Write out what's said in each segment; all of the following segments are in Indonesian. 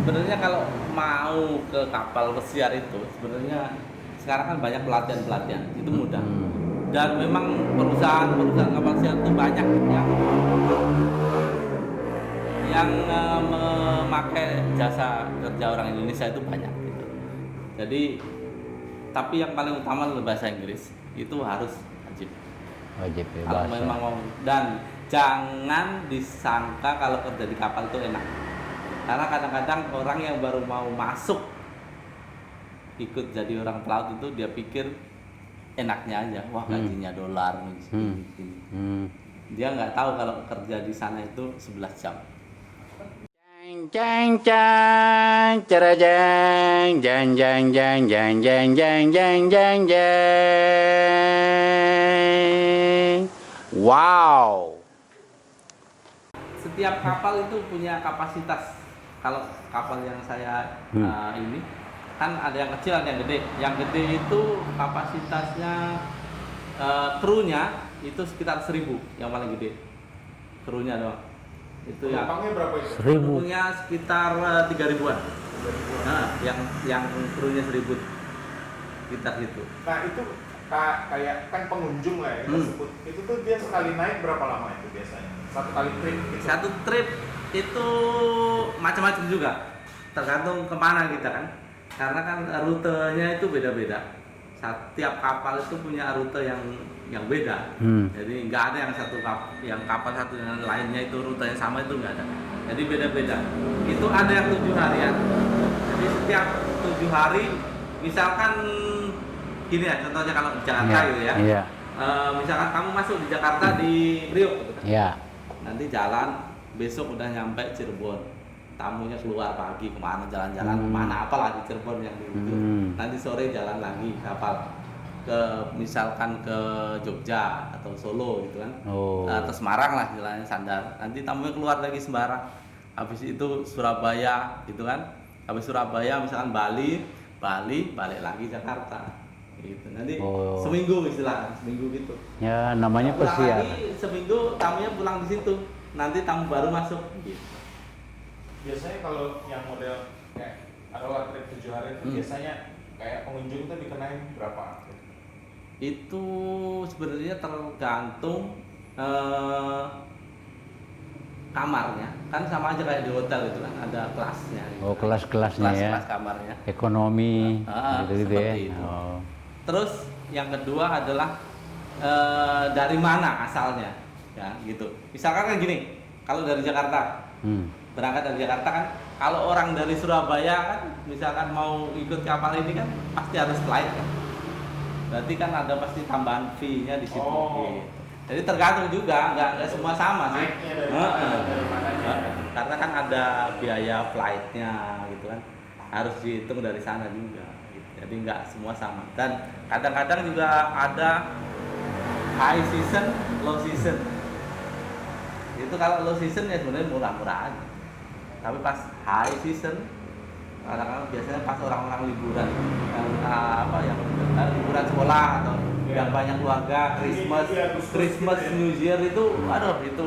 sebenarnya kalau mau ke kapal pesiar itu sebenarnya sekarang kan banyak pelatihan itu mudah. Dan memang perusahaan kapal pesiar itu banyak yang memakai jasa kerja orang Indonesia itu banyak gitu. Jadi tapi yang paling utama adalah bahasa Inggris itu harus wajib. Wajib ya Kalau bahasa. memang mau, dan jangan disangka kalau kerja di kapal itu enak. Karena kadang-kadang orang yang baru mau masuk ikut jadi orang pelaut itu dia pikir enaknya aja, wah gajinya dolar gini. Dia nggak tahu kalau kerja di sana itu 11 jam. Jang jang cerajang jang jang jang jang jang jang jang jang jang. Wow. Setiap kapal itu punya kapasitas. Kalau kapal yang saya ini kan ada yang kecil ada yang gede. Yang gede itu kapasitasnya krunya itu sekitar 1.000 yang paling gede. Krunya doang. Itu ya. Penumpangnya berapa itu? 1.000. Krunya sekitar 3.000-an. Nah, yang krunya 1.000 sekitar itu. Nah itu kayak kan pengunjung lah ya kita sebut. Itu tuh dia sekali naik berapa lama itu biasanya? Satu kali trip gitu. Satu trip itu macam-macam juga, tergantung kemana kita kan. Karena kan rutenya itu beda-beda. Setiap kapal itu punya rute yang beda. Jadi nggak ada yang kapal satu dengan lainnya itu rutenya sama, itu nggak ada. Jadi beda-beda. Itu ada yang 7 harian. Jadi setiap 7 hari, misalkan gini ya, contohnya kalau di Jakarta gitu ya. Iya. Misalkan kamu masuk di Jakarta di Priok, gitu kan. Iya. Nanti jalan besok udah nyampe Cirebon, tamunya keluar pagi kemana jalan-jalan kemana apalah di Cirebon yang di ujung. Nanti sore jalan lagi kapal ke misalkan ke Jogja atau Solo gitu kan, atau Semarang lah jalannya sandar. Nanti tamunya keluar lagi Semarang, habis itu Surabaya gitu kan, habis Surabaya misalkan Bali balik lagi Jakarta gitu. Nanti seminggu istilahnya, seminggu gitu. Ya namanya Pulang pesiar. lagi seminggu, tamunya pulang di situ. Nanti tamu baru masuk gitu. Biasanya kalau yang model kayak adalah trip 7 hari itu biasanya kayak pengunjung tuh dikenain berapa? Itu sebenarnya tergantung kamarnya, kan sama aja kayak di hotel gitu kan, ada kelasnya gitu. Kelas-kelasnya ya. Kelas kamarnya. Ekonomi gitu-gitu ya. Seperti itu. Terus yang kedua adalah dari mana asalnya, ya gitu. Misalkan kan gini, kalau dari Jakarta, berangkat dari Jakarta kan, kalau orang dari Surabaya kan, misalkan mau ikut kapal ini kan pasti harus flight kan. Berarti kan ada pasti tambahan fee-nya di situ. Gitu. Jadi tergantung juga, nggak semua sama sih. Karena kan ada biaya flight-nya gitu kan, harus dihitung dari sana juga. Gitu. Jadi nggak semua sama. Dan kadang-kadang juga ada high season, low season. Itu kalau low season ya sebenarnya murah-murah aja. Tapi pas high season, kadang-kadang biasanya pas orang-orang liburan, yang liburan sekolah atau yang banyak keluarga, Christmas, New Year itu, itu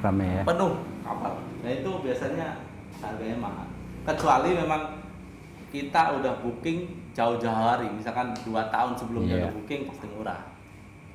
Rame ya. penuh kapal. Nah itu biasanya harganya mahal. Kecuali memang kita udah booking jauh-jauh hari, misalkan 2 tahun sebelumnya udah booking pasti murah,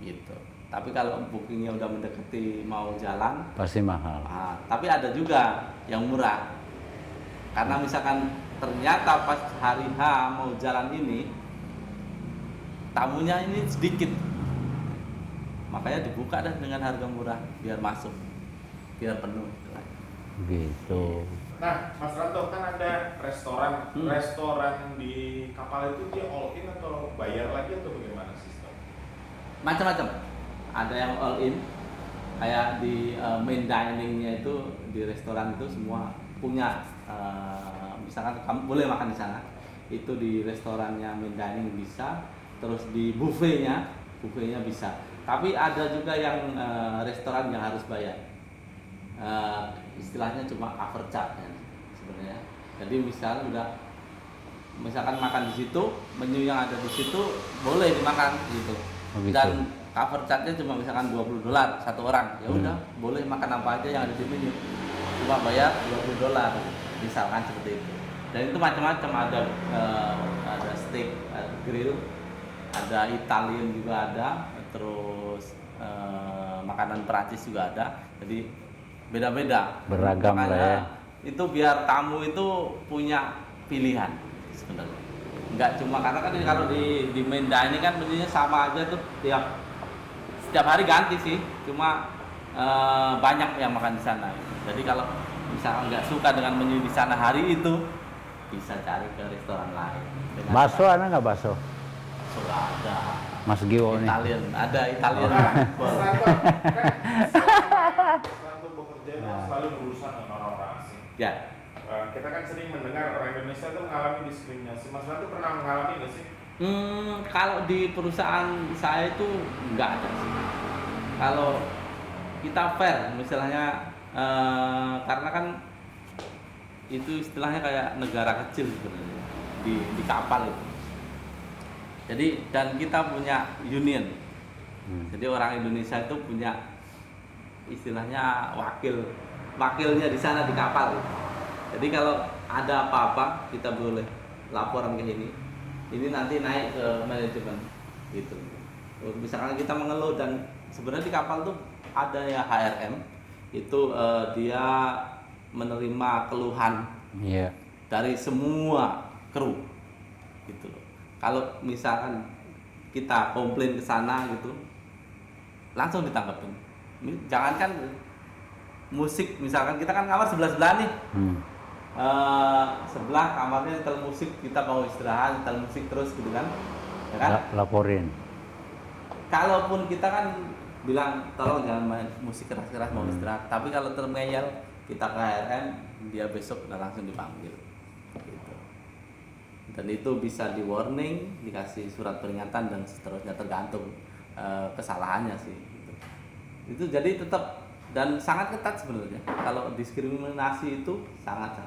gitu. Tapi kalau bookingnya udah mendekati mau jalan, Pasti mahal. tapi ada juga yang murah. Karena misalkan ternyata pas hari H mau jalan ini, tamunya ini sedikit, makanya dibuka dah dengan harga murah biar masuk, biar penuh. Gitu. Nah, Mas Ranto kan ada restoran, restoran di kapal itu dia all in atau bayar lagi atau bagaimana sistem? Macam-macam. Ada yang all in, kayak di main diningnya itu di restoran itu semua punya. Misalkan kamu boleh makan di sana, itu di restorannya main dining bisa, terus di buffetnya bisa. Tapi ada juga yang restoran yang harus bayar. Istilahnya cuma cover charge ya, sebenarnya. Jadi misalkan makan di situ, menu yang ada di situ boleh dimakan gitu. Dan cover charge-nya cuma misalkan $20 satu orang, ya udah boleh makan apa aja yang ada di menu, cuma bayar $20 misalkan seperti itu. Dan itu macam-macam, ada steak, ada grill, ada Italian juga ada, terus makanan Perancis juga ada. Jadi beda-beda. Beragam lah Makanya ya. itu biar tamu itu punya pilihan sebenarnya. Enggak cuma karena kan kalau di main dining kan menunya sama aja tuh setiap hari ganti sih. Cuma banyak yang makan di sana. Jadi kalau misalkan nggak suka dengan menu di sana hari itu, bisa cari ke restoran lain. Bakso ada nggak bakso? Sudah ada. Mas Gio nih. Italian, ada Italian. Nah, Mas Ranto, kan Mas Ranto bekerja itu Nah. selalu berurusan dengan orang-orang asing. Ya. Kita kan sering mendengar orang Indonesia itu mengalami diskriminasi. Mas Ranto pernah mengalami nggak sih? Kalau di perusahaan saya itu nggak ada sih. Kalau kita fair, misalnya karena kan itu istilahnya kayak negara kecil sebenarnya di kapal itu. Jadi dan kita punya union. Jadi orang Indonesia itu punya istilahnya wakilnya di sana di kapal. Gitu. Jadi kalau ada apa-apa kita boleh laporan ke ini. Ini nanti naik ke manajemen gitu. Misalkan kita mengeluh dan sebenarnya di kapal tuh ada ya HRM itu dia menerima keluhan Iya. dari semua kru gitu loh. Kalau misalkan kita komplain ke sana gitu langsung ditanggapin. Jangankan musik, misalkan kita kan kamar sebelah-sebelah nih. Sebelah kamarnya nyetel musik, kita mau istirahat nyetel musik terus gitu kan, ya kan? Laporin. Kalaupun kita kan bilang tolong jangan main musik keras-keras mau istirahat, tapi kalau termeyel kita ke HRM, dia besok udah langsung dipanggil gitu. Dan itu bisa di warning, dikasih surat peringatan dan seterusnya tergantung kesalahannya sih gitu. Itu jadi tetap dan sangat ketat sebenarnya. Kalau diskriminasi itu sangat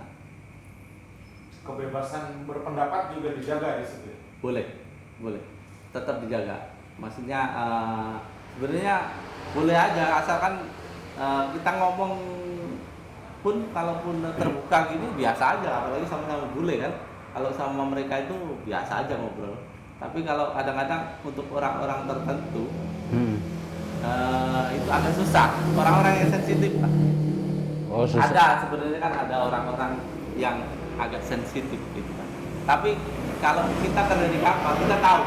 Kebebasan berpendapat juga dijaga di situ. boleh tetap dijaga. Maksudnya sebenarnya boleh aja asalkan kita ngomong pun kalaupun terbuka gini biasa aja, apalagi sama bule kan. Kalau sama mereka itu biasa aja ngobrol. Tapi kalau kadang-kadang untuk orang-orang tertentu itu agak susah. Orang-orang yang sensitif lah. Oh, susah. Ada sebenarnya kan ada orang-orang yang agak sensitif gitu kan. Tapi kalau kita kerja di kapal kita tahu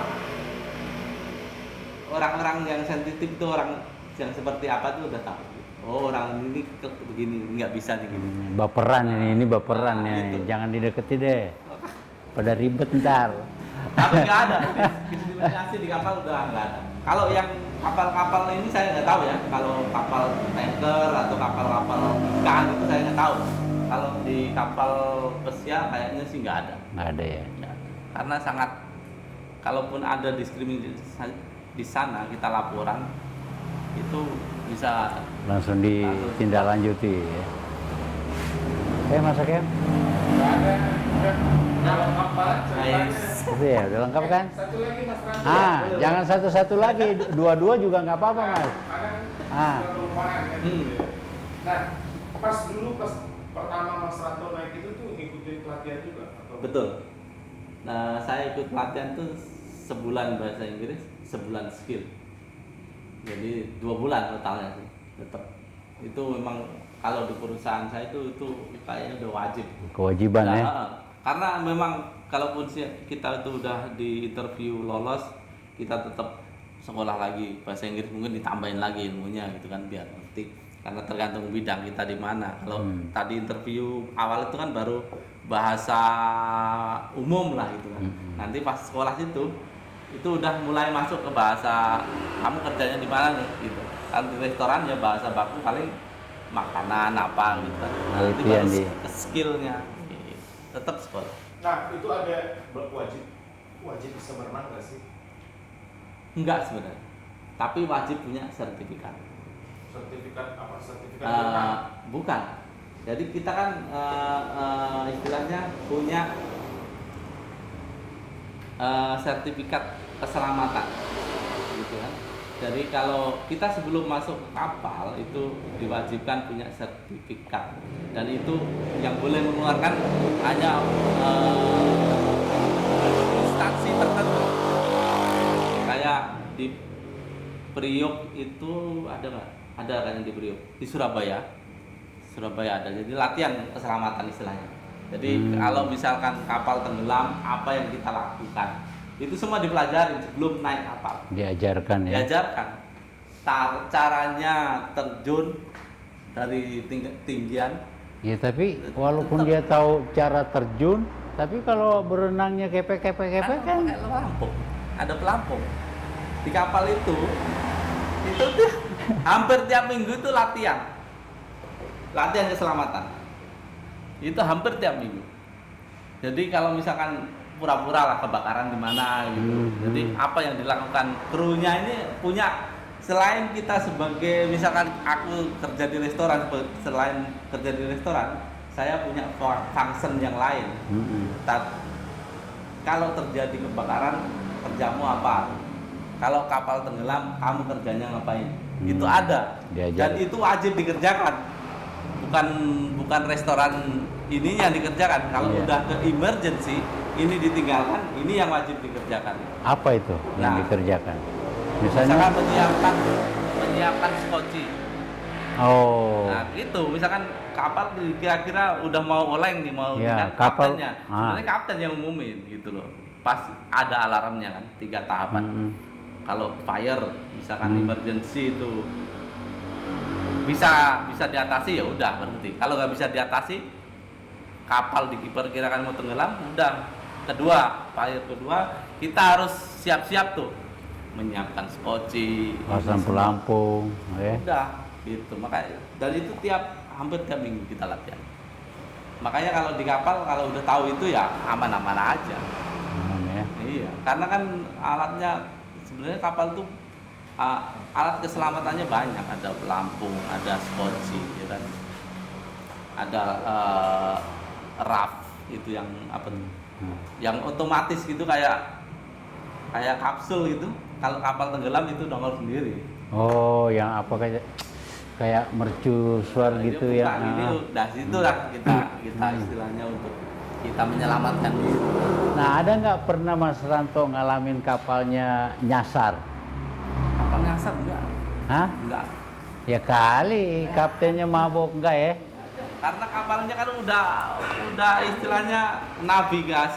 orang-orang yang sensitif itu orang yang seperti apa tuh udah tahu. Oh orang ini begini nggak bisa nih gini. Baperan ini baperan ya. Gitu. Jangan dideketi deh. Pada ribet ntar. Tapi nggak ada diskriminasi di kapal udah nggak ada. Kalau yang kapal-kapal ini saya nggak tahu ya. Kalau kapal tanker atau kapal-kapal ikan itu saya nggak tahu. Kalau di kapal pesiar kayaknya sih nggak ada. Nggak ada ya. Ya, karena sangat kalaupun ada diskriminasi di sana kita laporan itu bisa Langsung ditindaklanjuti ya. Mas Akem? Nggak ada, udah lengkap banget ceritanya. Itu ya, udah lengkap kan? Satu lagi Mas Ranto. Jangan satu-satu lagi, dua-dua juga nggak apa-apa Mas. Kadang kelupaan kan gitu ya. Nah, pas pertama Mas Ranto naik itu tuh ngikutin pelatihan juga atau? betul. Nah saya ikut pelatihan tuh sebulan bahasa Inggris, sebulan skill. Jadi 2 bulan totalnya sih. Tetap itu memang kalau di perusahaan saya itu kayaknya udah wajib. Kewajiban ya. Karena memang kalaupun kita itu udah di interview lolos, kita tetap sekolah lagi bahasa Inggris, mungkin ditambahin lagi ilmunya gitu kan biar ngerti. Karena tergantung bidang kita di mana. Kalau tadi interview awal itu kan baru bahasa umum lah gitu kan. Nanti pas sekolah situ itu udah mulai masuk ke bahasa kamu kerjanya di mana nih gitu. Kalau di restoran ya bahasa baku paling makanan apa gitu. Nah, itu baru ke skillnya gitu. Tetap sekolah. Nah, itu ada wajib bisa berenang nggak sih? Enggak sebenarnya. Tapi wajib punya sertifikat. Sertifikat apa? Sertifikat berenang? Bukan. Jadi kita kan istilahnya punya sertifikat keselamatan gitu kan. Jadi kalau kita sebelum masuk ke kapal itu diwajibkan punya sertifikat dan itu yang boleh mengeluarkan hanya di Priok itu ada nggak? Ada kan yang di Priok? Di Surabaya ada. Jadi latihan keselamatan istilahnya. Jadi kalau misalkan kapal tenggelam, apa yang kita lakukan? Itu semua dipelajari sebelum naik kapal. Diajarkan ya. Diajarkan. Caranya terjun dari tinggian. Ya tapi walaupun dia tahu cara terjun, tapi kalau berenangnya kepek-kepek kan pakai pelampung. Ada pelampung. Di kapal itu tuh hampir tiap minggu itu latihan keselamatan. Itu hampir tiap minggu. Jadi kalau misalkan pura-pura lah kebakaran di mana gitu. Jadi apa yang dilakukan krunya ini punya, selain kita sebagai misalkan aku kerja di restoran, selain kerja di restoran, saya punya function yang lain. Kalau terjadi kebakaran, kerjamu apa? Kalau kapal tenggelam, kamu kerjanya ngapain? Itu ada. Dan itu wajib dikerjakan. Bukan restoran ini yang dikerjakan. Kalau udah ke emergency, ini ditinggalkan, ini yang wajib dikerjakan. Apa itu yang dikerjakan? Misalkan menyiapkan skoci. Oh. Nah, itu misalkan kapal kira-kira udah mau oleng nih, mau ya, dengan kaptennya. Sebenarnya kapten yang umumin gitu loh. Pas ada alarmnya kan, 3 tahapan. Kalau fire misalkan emergency itu bisa diatasi, ya udah berhenti. Kalau nggak bisa diatasi, kapal diperkirakan mau tenggelam, udah. Fire kedua, kita harus siap-siap tuh menyiapkan skoci, pasang pelampung, ya. Udah gitu. Makanya dan itu hampir tiap minggu kita latihan. Makanya kalau di kapal kalau udah tahu itu ya aman-aman aja. Ya. Iya, karena kan alatnya sebenarnya kapal tuh alat keselamatannya banyak, ada pelampung, ada skoci, ya kan? Ada raft itu yang apa? Yang otomatis gitu kayak kapsul gitu. Kalau kapal tenggelam itu nongol sendiri. Oh, yang apa kayak mercusuar gitu ya. Ini udah situlah kita istilahnya untuk kita menyelamatkan diri. Nah, ada nggak pernah Mas Ranto ngalamin kapalnya nyasar? Kapal nyasar enggak? Hah? Enggak. Ya kali, kaptennya mabok enggak ya? Karena kapalnya kan udah istilahnya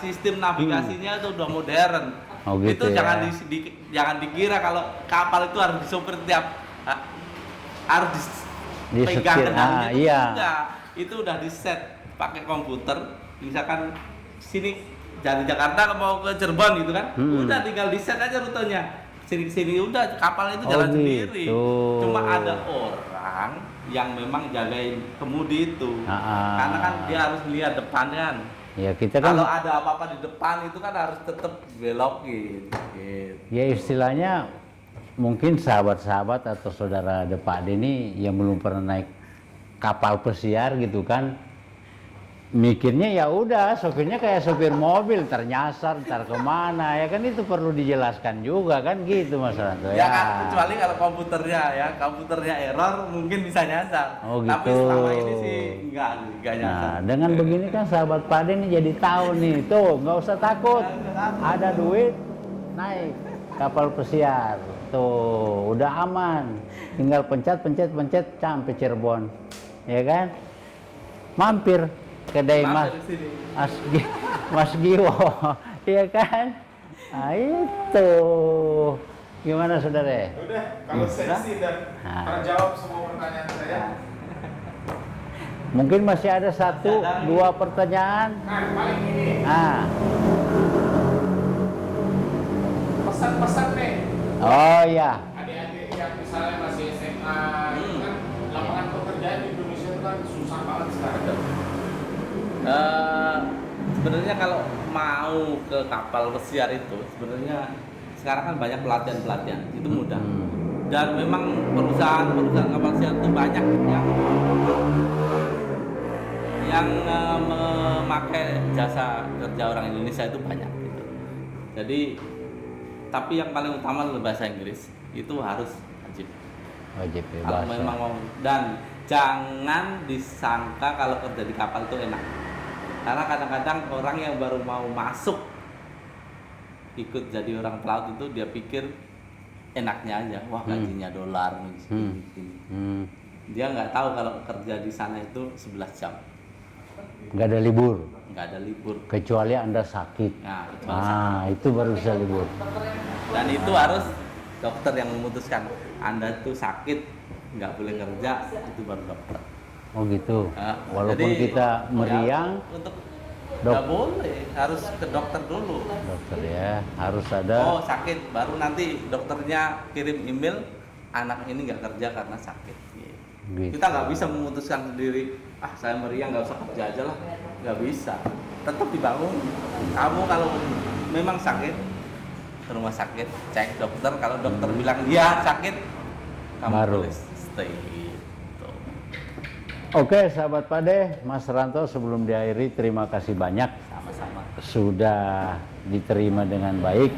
sistem navigasinya itu udah modern. Oh gitu itu ya. jangan dikira kalau kapal itu harus disopir harus dipegang kendalinya itu iya. enggak. Itu udah diset pakai komputer. Misalkan sini dari Jakarta mau ke Cirebon gitu kan, udah tinggal di set aja rutenya. Sini udah kapal itu jalan sendiri. Cuma ada orang yang memang jagain kemudi itu. Karena kan dia harus lihat depan kan. Ya kita kan kalau ada apa-apa di depan itu kan harus tetap belokin. Gitu. Ya istilahnya mungkin sahabat-sahabat atau saudara Pak Denny yang belum pernah naik kapal pesiar gitu kan, mikirnya ya udah sopirnya kayak sopir mobil, ternyasar, ntar kemana ya kan, itu perlu dijelaskan juga kan gitu Mas Ranto ya kan, kecuali kalau komputernya error mungkin bisa nyasar. Oh gitu. Tapi selama ini sih enggak nyasar. Nah dengan begini kan sahabat Pak Denny jadi tahu nih, tuh nggak usah takut, ada duit naik kapal pesiar tuh udah aman, tinggal pencet sampai Cirebon ya kan, mampir kedai Mas Giwo, iya kan? Nah itu gimana saudara? Udah, kalau saya sih dan terjawab semua pertanyaan saya. Mungkin masih ada 1-2 pertanyaan. Nah, paling ini. Pesan-pesan nih. Oh ya. Adik-adik yang misalnya masih SMA, kan lapangan pekerjaan di Indonesia itu kan susah banget sekarang. Sebenarnya kalau mau ke kapal pesiar itu sebenarnya sekarang kan banyak pelatihan itu mudah, dan memang perusahaan kapal pesiar itu banyak yang memakai jasa kerja orang Indonesia itu banyak gitu. Jadi tapi yang paling utama adalah bahasa Inggris, itu harus wajib ya, kalau memang mau, dan jangan disangka kalau kerja di kapal itu enak. Karena kadang-kadang orang yang baru mau masuk ikut jadi orang pelaut itu dia pikir enaknya aja, wah gajinya dolar gini, gini. Dia nggak tahu kalau kerja di sana itu 11 jam, Nggak ada libur. nggak ada libur. Kecuali Anda sakit. Nah, kecuali sakit. Itu baru bisa libur. Dan itu harus dokter yang memutuskan, Anda tuh sakit nggak boleh kerja, itu baru dokter. Oh gitu. Nah, Walaupun jadi, kita meriang, ya, untuk nggak boleh, harus ke dokter dulu. dokter ya, harus ada. Oh sakit, baru nanti dokternya kirim email, anak ini nggak kerja karena sakit. Gitu. Kita nggak bisa memutuskan sendiri, saya meriang nggak usah kerja aja lah, nggak bisa. Tetap dibangun. Kamu kalau memang sakit, ke rumah sakit, cek dokter. Kalau dokter bilang dia sakit, kamu Baru. boleh stay. Gitu. Oke, sahabat Pade, Mas Ranto sebelum diakhiri terima kasih banyak Sama-sama. sudah diterima dengan baik.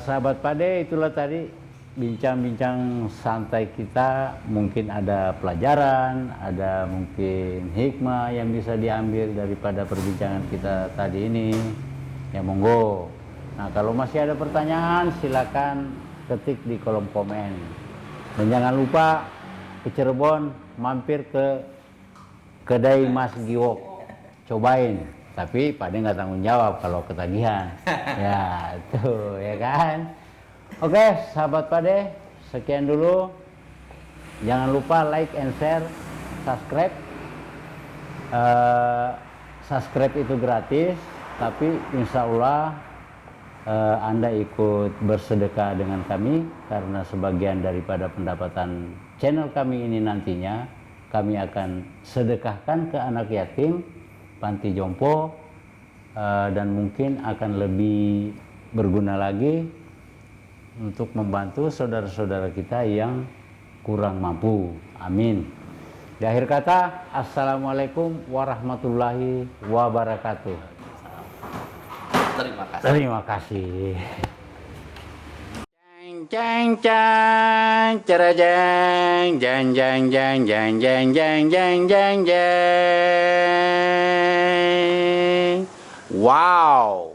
Sahabat Pade, itulah tadi bincang-bincang santai kita. Mungkin ada pelajaran, ada mungkin hikmah yang bisa diambil daripada perbincangan kita tadi ini. Ya monggo. Nah kalau masih ada pertanyaan silakan ketik di kolom komen. Dan jangan lupa ke Cirebon mampir ke kedai Mas Giwok, cobain. Tapi Pade nggak tanggung jawab kalau ketagihan. Ya tuh ya kan. Oke sahabat Pade, sekian dulu. Jangan lupa like and share, subscribe. Subscribe itu gratis, tapi insya Allah Anda ikut bersedekah dengan kami, karena sebagian daripada pendapatan channel kami ini nantinya kami akan sedekahkan ke anak yatim, panti jompo, dan mungkin akan lebih berguna lagi untuk membantu saudara-saudara kita yang kurang mampu. Amin. Di akhir kata, assalamualaikum warahmatullahi wabarakatuh. Terima kasih. Terima kasih. Jang jang cara jang jang jang jang jang jang jang jang jang jang. Wow.